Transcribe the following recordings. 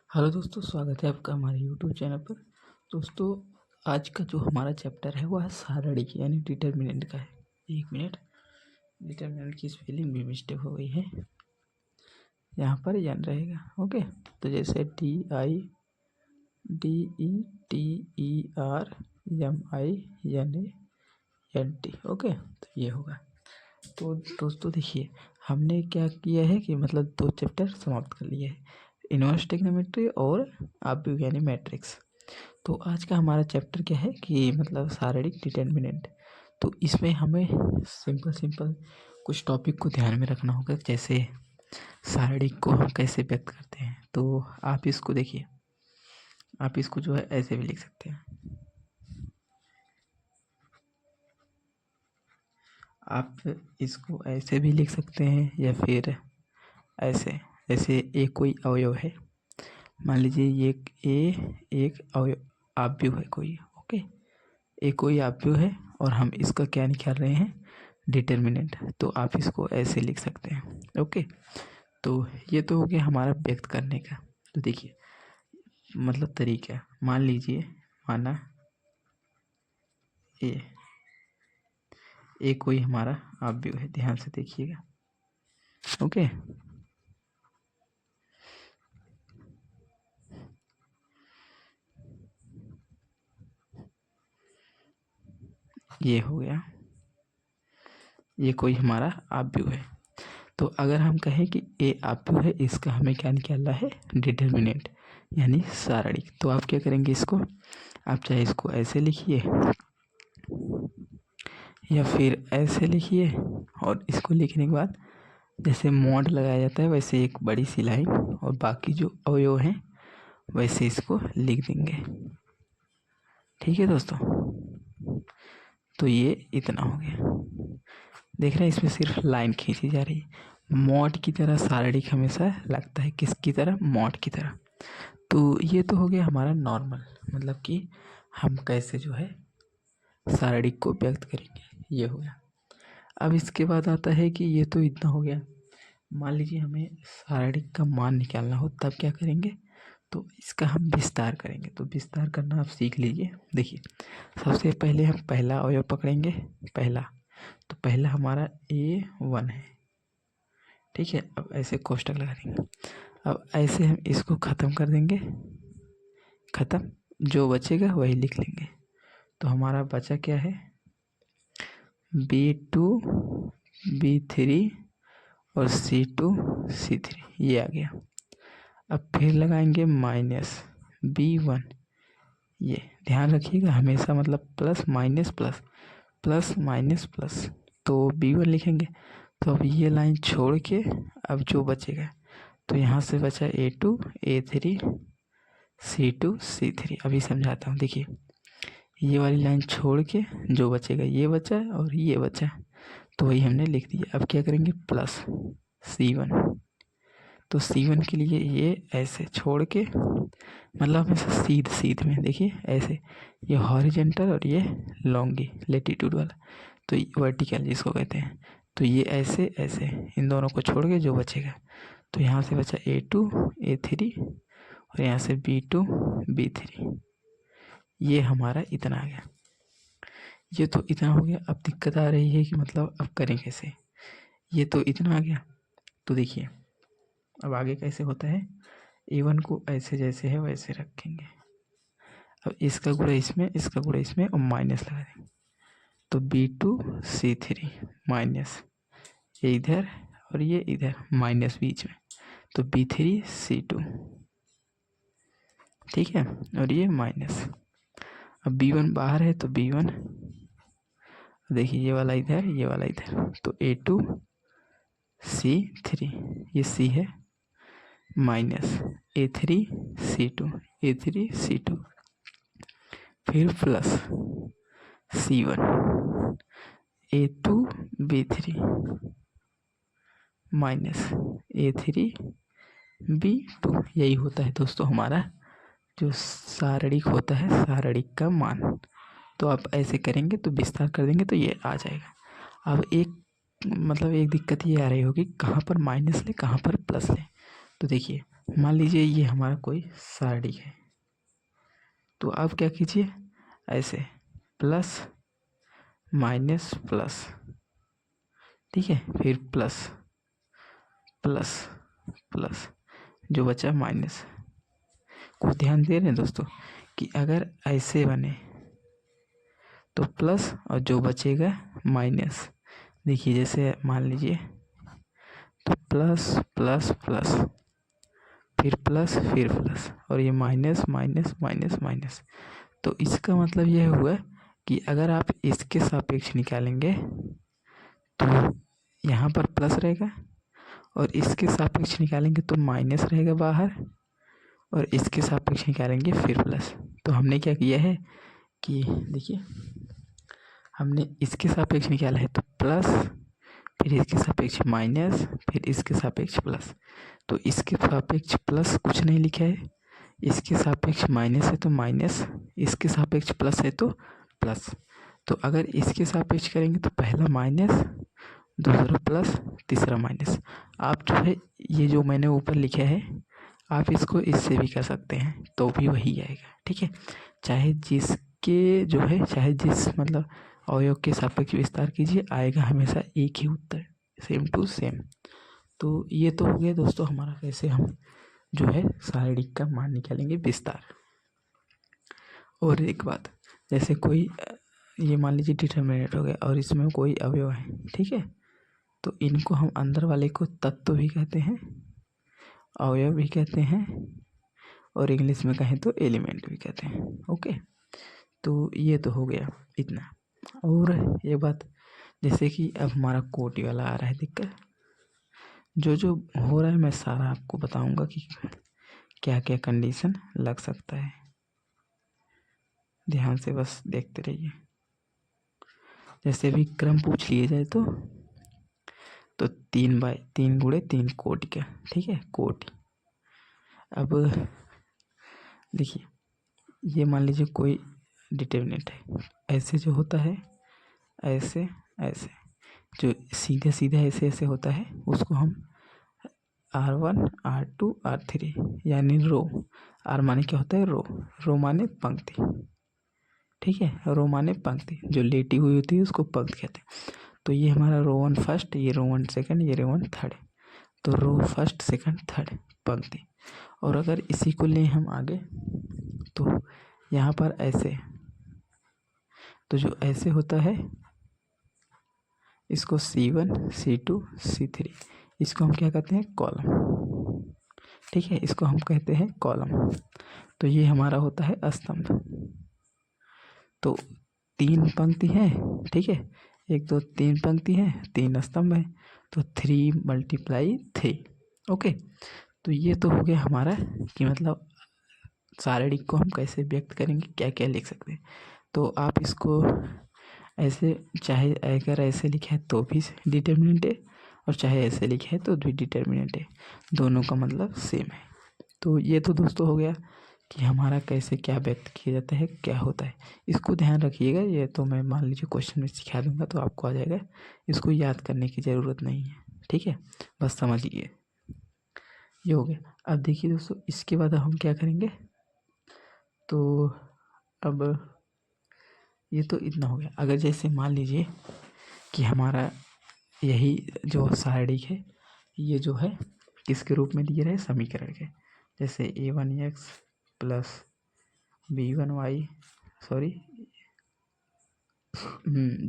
Hello दोस्तों, स्वागत है आपका हमारे यूट्यूब चैनल पर। दोस्तों, आज का जो हमारा चैप्टर है वह सारणिक यानी डिटर्मिनेंट का है। एक मिनट, डिटर्मिनेंट की स्पेलिंग भी मिस्टेक हो गई है, यहाँ पर एन रहेगा। ओके, तो जैसे DIDETERMINENT। ओके, तो ये होगा। तो दोस्तों देखिए, हमने क्या किया है कि मतलब 2 चैप्टर समाप्त कर लिए हैं, इनवर्स ट्रिग्नोमेट्री और ऑब्लिक यानी मैट्रिक्स। तो आज का हमारा चैप्टर क्या है कि मतलब सारणिक डिटर्मिनेंट। तो इसमें हमें सिंपल कुछ टॉपिक को ध्यान में रखना होगा, जैसे सारणिक को हम कैसे व्यक्त करते हैं। तो आप इसको देखिए, आप इसको जो है ऐसे भी लिख सकते हैं। आप इसको ऐसे भी लिख सकते हैं या फिर ऐसे, जैसे एक कोई अवयव है, मान लीजिए ये एक अवयव आव्यूह है कोई। ओके, एक कोई आव्यूह है और हम इसका क्या निकाल रहे हैं, डिटर्मिनेंट। तो आप इसको ऐसे लिख सकते हैं। ओके, तो ये तो हो गया हमारा व्यक्त करने का। तो देखिए मतलब तरीका, मान लीजिए माना ए कोई हमारा आव्यूह है, ध्यान से देखिएगा। ओके, ये हो गया, ये कोई हमारा आव्यूह है। तो अगर हम कहें कि ए आव्यूह है, इसका हमें क्या निकालना है, डिटर्मिनेंट यानी सारणिक। तो आप क्या करेंगे, इसको आप चाहे इसको ऐसे लिखिए या फिर ऐसे लिखिए, और इसको लिखने के बाद जैसे मॉड लगाया जाता है वैसे एक बड़ी सी लाइन, और बाकी जो अवयव हैं वैसे इसको लिख देंगे। ठीक है दोस्तों, तो ये इतना हो गया। देख रहे हैं, इसमें सिर्फ लाइन खींची जा रही है। मॉड की तरह सारणिक हमेशा लगता है, किसकी तरह, मॉड की तरह। तो ये तो हो गया हमारा नॉर्मल, मतलब कि हम कैसे जो है सारणिक को व्यक्त करेंगे, ये हो गया। अब इसके बाद आता है कि ये तो इतना हो गया। मान लीजिए हमें सारणिक का मान निकालना हो, तब क्या करेंगे, तो इसका हम विस्तार करेंगे। तो विस्तार करना आप सीख लीजिए। देखिए, सबसे पहले हम पहला अवयव पकड़ेंगे, पहला। तो पहला हमारा A1 है, ठीक है। अब ऐसे कोष्टक लगा देंगे, अब ऐसे हम इसको ख़त्म कर देंगे, ख़त्म, जो बचेगा वही लिख लेंगे। तो हमारा बचा क्या है, B2 B3 और C2 C3, ये आ गया। अब फिर लगाएंगे माइनस B1, ये ध्यान रखिएगा हमेशा, मतलब plus minus plus, plus minus plus, तो B1 लिखेंगे। तो अब ये लाइन छोड़ के अब जो बचेगा, तो यहाँ से बचा A2 A3 C2 C3। अभी समझाता हूँ, देखिए ये वाली लाइन छोड़ के जो बचेगा, ये बचा और ये बचा, तो वही हमने लिख दिया। अब क्या करेंगे, प्लस C1। तो C1 के लिए ये ऐसे छोड़ के, मतलब हमेशा सीध में देखिए ऐसे, ये हॉरिजेंटल और ये लॉन्गी लेटीट्यूड वाला, तो वर्टिकल जिसको कहते हैं। तो ये ऐसे ऐसे, इन दोनों को छोड़ के जो बचेगा, तो यहाँ से बचा A2 A3 और यहाँ से B2 B3, ये हमारा इतना आ गया। ये तो इतना हो गया। अब दिक्कत आ रही है कि मतलब अब करें कैसे, ये तो इतना आ गया। तो देखिए अब आगे कैसे होता है, A1 को ऐसे जैसे है वैसे रखेंगे। अब इसका गुणा इसमें, इसका गुणा इसमें और माइनस लगा देंगे। तो B2 C3 माइनस, ये इधर और ये इधर, माइनस बीच में, तो B3 C2, ठीक है, और ये माइनस। अब B1 बाहर है तो B1, देखिए ये वाला इधर, ये वाला इधर, तो A2 C3, ये C है, minus A3 C2 A3 C2, फिर plus C1 A2 B3 minus A3 B2। यही होता है दोस्तों हमारा जो सारणिक होता है, सारणिक का मान। तो आप ऐसे करेंगे तो विस्तार कर देंगे तो ये आ जाएगा। अब एक मतलब एक दिक्कत ये आ रही होगी, कहाँ पर माइनस ले कहाँ पर प्लस ले। तो देखिए मान लीजिए ये हमारा कोई सारणी है, तो आप क्या कीजिए, ऐसे प्लस माइनस प्लस, ठीक है, फिर प्लस प्लस प्लस, जो बचा माइनस। को ध्यान दे रहे हैं दोस्तों कि अगर ऐसे बने तो प्लस और जो बचेगा माइनस। देखिए जैसे मान लीजिए तो प्लस प्लस प्लस, फिर प्लस फिर प्लस, और ये माइनस माइनस माइनस माइनस। तो इसका मतलब यह हुआ कि अगर आप इसके सापेक्ष निकालेंगे तो यहाँ पर प्लस रहेगा, और इसके सापेक्ष निकालेंगे तो माइनस रहेगा बाहर, और इसके सापेक्ष निकालेंगे फिर प्लस। तो हमने क्या किया है कि देखिए हमने इसके सापेक्ष निकाला है तो प्लस, फिर इसके सापेक्ष माइनस, फिर इसके सापेक्ष प्लस। तो इसके सापेक्ष प्लस कुछ नहीं लिखा है, इसके सापेक्ष माइनस है तो माइनस, इसके सापेक्ष प्लस है तो प्लस। तो अगर इसके सापेक्ष करेंगे तो पहला माइनस, दूसरा प्लस, तीसरा माइनस। आप जो है ये जो मैंने ऊपर लिखा है आप इसको इससे भी कर सकते हैं तो भी वही आएगा, ठीक है। चाहे जिसके जो है, चाहे जिस मतलब अवयव के सापेक्ष विस्तार कीजिए, आएगा हमेशा एक ही उत्तर, सेम टू सेम। तो ये तो हो गया दोस्तों हमारा कैसे हम जो है सारणिक का मान निकालेंगे विस्तार। और एक बात, जैसे कोई ये मान लीजिए डिटरमिनेंट हो गया और इसमें कोई अवयव है, ठीक है, तो इनको हम अंदर वाले को तत्व भी कहते हैं, अवयव भी कहते हैं, और इंग्लिश में कहें तो एलिमेंट भी कहते हैं। ओके, तो ये तो हो गया इतना। और ये बात, जैसे कि अब हमारा कोटि वाला आ रहा है दिक्कत, जो जो हो रहा है मैं सारा आपको बताऊंगा कि क्या क्या कंडीशन लग सकता है। ध्यान से बस देखते रहिए। जैसे भी क्रम पूछ लिए जाए तो 3/3 गुणे 3 कोटि का, ठीक है, कोटि। अब देखिए ये मान लीजिए कोई डिटरमिनेंट है, ऐसे जो होता है, ऐसे ऐसे जो सीधे सीधे ऐसे ऐसे होता है उसको हम R1 R2 R3 यानी रो। R माने क्या होता है, रो, रो माने पंक्ति, ठीक है, रो माने पंक्ति, जो लेटी हुई होती है उसको पंक्ति कहते हैं। तो ये हमारा रो 1 फर्स्ट, ये रो 1 सेकंड, ये रो 1 थर्ड, तो रो फर्स्ट सेकंड थर्ड पंक्ति। और अगर इसी को लें हम आगे तो यहाँ पर ऐसे, तो जो ऐसे होता है इसको C1 C2 C3, इसको हम क्या कहते हैं, कॉलम, ठीक है, इसको हम कहते हैं कॉलम। तो ये हमारा होता है स्तंभ। तो 3 पंक्ति है, ठीक है, 1 2 3 पंक्ति है, 3 स्तंभ है, तो 3 × 3। ओके, तो ये तो हो गया हमारा कि मतलब सारणिक को हम कैसे व्यक्त करेंगे, क्या क्या लिख सकते हैं। तो आप इसको ऐसे, चाहे अगर ऐसे लिखे है तो भी डिटरमिनेंट है, और चाहे ऐसे लिखे है तो भी डिटरमिनेंट है, दोनों का मतलब सेम है। तो ये तो दोस्तों हो गया कि हमारा कैसे क्या व्यक्त किया जाता है, क्या होता है। इसको ध्यान रखिएगा, ये तो मैं मान लीजिए क्वेश्चन में सिखा दूंगा तो आपको आ जाएगा, इसको याद करने की ज़रूरत नहीं है, ठीक है, बस समझिए। ये हो गया। अब देखिए दोस्तों इसके बाद हम क्या करेंगे, तो अब ये तो इतना हो गया। अगर जैसे मान लीजिए कि हमारा यही जो सारणिक है ये जो है किसके रूप में दिए रहे, समीकरण के, जैसे a1x plus b1y, sorry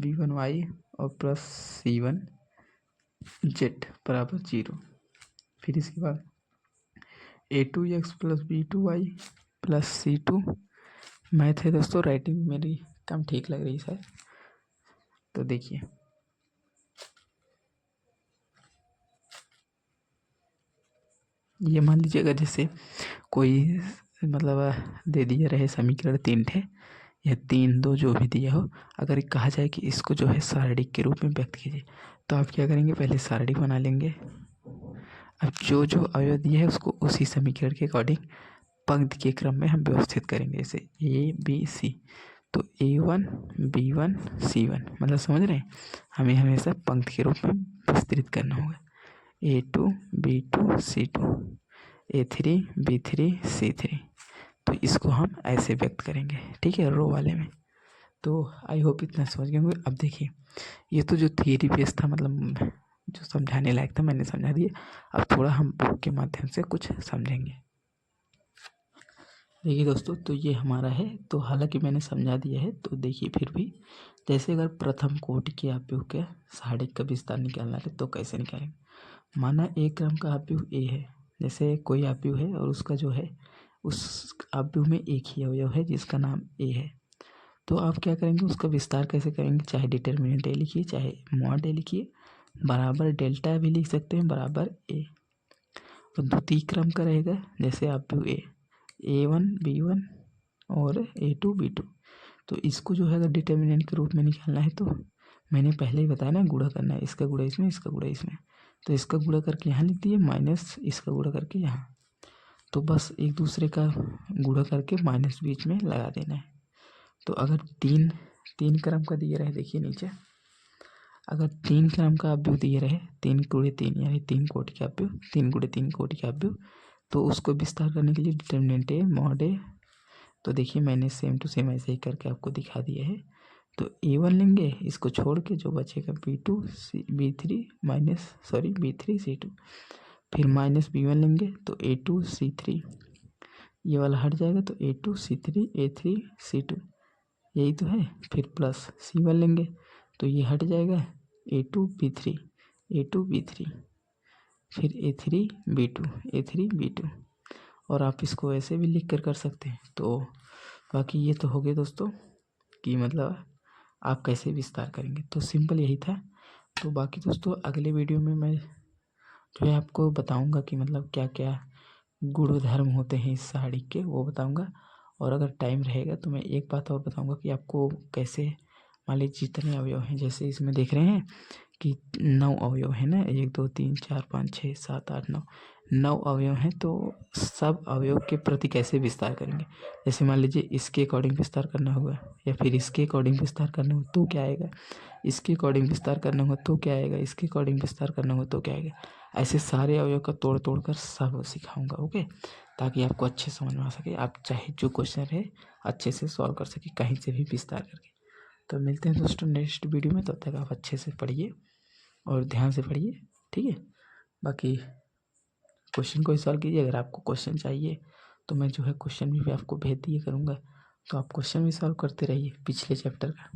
b1y और प्लस c1z बराबर 0। फिर इसके बाद a2x plus b2y plus c2, math है दोस्तों, राइटिंग मेरी कम ठीक लग रही है। तो देखिए ये मान लीजिए अगर जैसे कोई मतलब दे दिया रहे समीकरण 3 थे या 3 2 जो भी दिया हो, अगर कहा जाए कि इसको जो है सारणिक के रूप में व्यक्त कीजिए, तो आप क्या करेंगे, पहले सारणिक बना लेंगे। अब जो जो अवयव दिया है उसको उसी समीकरण के अकॉर्डिंग पंक्ति के क्रम में हम व्यवस्थित करेंगे, जैसे A B C। तो A1 B1 C1, मतलब समझ रहे हैं, हमें हमेशा पंक्ति के रूप में विस्तृत करना होगा। A2 B2 C2, A3 B3 C3। तो इसको हम ऐसे व्यक्त करेंगे, ठीक है, रो वाले में। तो आई होप इतना समझ गए होंगे। अब देखिए, ये तो जो थियरी बेस था, मतलब जो समझाने लायक था मैंने समझा दिया। अब थोड़ा हम बुक के माध्यम से कुछ समझेंगे। देखिए दोस्तों, तो ये हमारा है, तो हालांकि मैंने समझा दिया है, तो देखिए फिर भी जैसे अगर प्रथम कोटि के आव्यूह के सारणिक का विस्तार निकालना है तो कैसे निकालेंगे। माना एक क्रम का आव्यूह ए है, जैसे कोई आव्यूह है और उसका जो है उस आव्यूह में एक ही अवयव है जिसका नाम ए है। तो आप क्या करेंगे, उसका विस्तार कैसे करेंगे, चाहे डिटर्मिनेंट ए लिखिए चाहे मॉड ए लिखिए, बराबर डेल्टा भी लिख सकते हैं, बराबर ए। और द्वितीय क्रम का रहेगा, जैसे आव्यूह A1 B1 और A2 B2। तो इसको जो है अगर डिटर्मिनेंट के रूप में निकालना है तो मैंने पहले ही बताया ना, गुणा करना है, इसका गुणा इसमें, इसका गुणा इसमें। तो इसका गुणा करके यहाँ लिख दिए, माइनस इसका गुणा करके यहाँ। तो बस एक दूसरे का गुणा करके माइनस बीच में लगा देना है। तो अगर तीन क्रम का दिए रहे, देखिए नीचे, अगर 3 क्रम का आव्यूह दिए रहे, 3 गुणे 3 यानी 3 कोटि का आव्यूह, 3 गुणे 3 कोटि का आव्यूह, तो उसको विस्तार करने के लिए डिटर्मिनेंट ए मॉड ए। तो देखिए मैंने सेम टू सेम ऐसे ही करके आपको दिखा दिया है। तो A1 लेंगे, इसको छोड़ के जो बचेगा B2 B3 B3 C2, फिर माइनस B1 लेंगे तो A2 C3, ये वाला हट जाएगा तो A2 C3 A3 C2, यही तो है। फिर प्लस C1 लेंगे तो ये हट जाएगा, A2 B3 फिर A3 B2 और आप इसको ऐसे भी लिख कर सकते हैं। तो बाकी ये तो हो गए दोस्तों कि मतलब आप कैसे विस्तार करेंगे, तो सिंपल यही था। तो बाकी दोस्तों अगले वीडियो में मैं जो है आपको बताऊंगा कि मतलब क्या क्या गुणधर्म होते हैं इस साड़ी के, वो बताऊंगा। और अगर टाइम रहेगा तो मैं एक बात और बताऊंगा कि आपको कैसे, मान लीजिए जितने अवयव हैं, जैसे इसमें देख रहे हैं कि 9 अवयव है ना, 1 2 3 4 5 6 7 8 9 अवयव हैं। तो सब अवयव के प्रति कैसे विस्तार करेंगे, जैसे मान लीजिए इसके अकॉर्डिंग विस्तार करना होगा, या फिर इसके अकॉर्डिंग विस्तार करना हो तो क्या आएगा, इसके अकॉर्डिंग विस्तार करना हो तो क्या आएगा, इसके अकॉर्डिंग विस्तार करना हो तो क्या आएगा। ऐसे सारे अवयव का तोड़ तोड़ कर सब सिखाऊंगा, ओके, ताकि आपको अच्छे समझ में आ सके, आप चाहे जो क्वेश्चन है अच्छे से सॉल्व कर सके, कहीं से भी विस्तार करके। तो मिलते हैं दोस्तों नेक्स्ट वीडियो में, तब तक आप अच्छे से पढ़िए और ध्यान से पढ़िए, ठीक है। बाकी क्वेश्चन को सॉल्व कीजिए। अगर आपको क्वेश्चन चाहिए तो मैं जो है क्वेश्चन भी आपको भेज दिया करूँगा, तो आप क्वेश्चन भी सॉल्व करते रहिए पिछले चैप्टर का।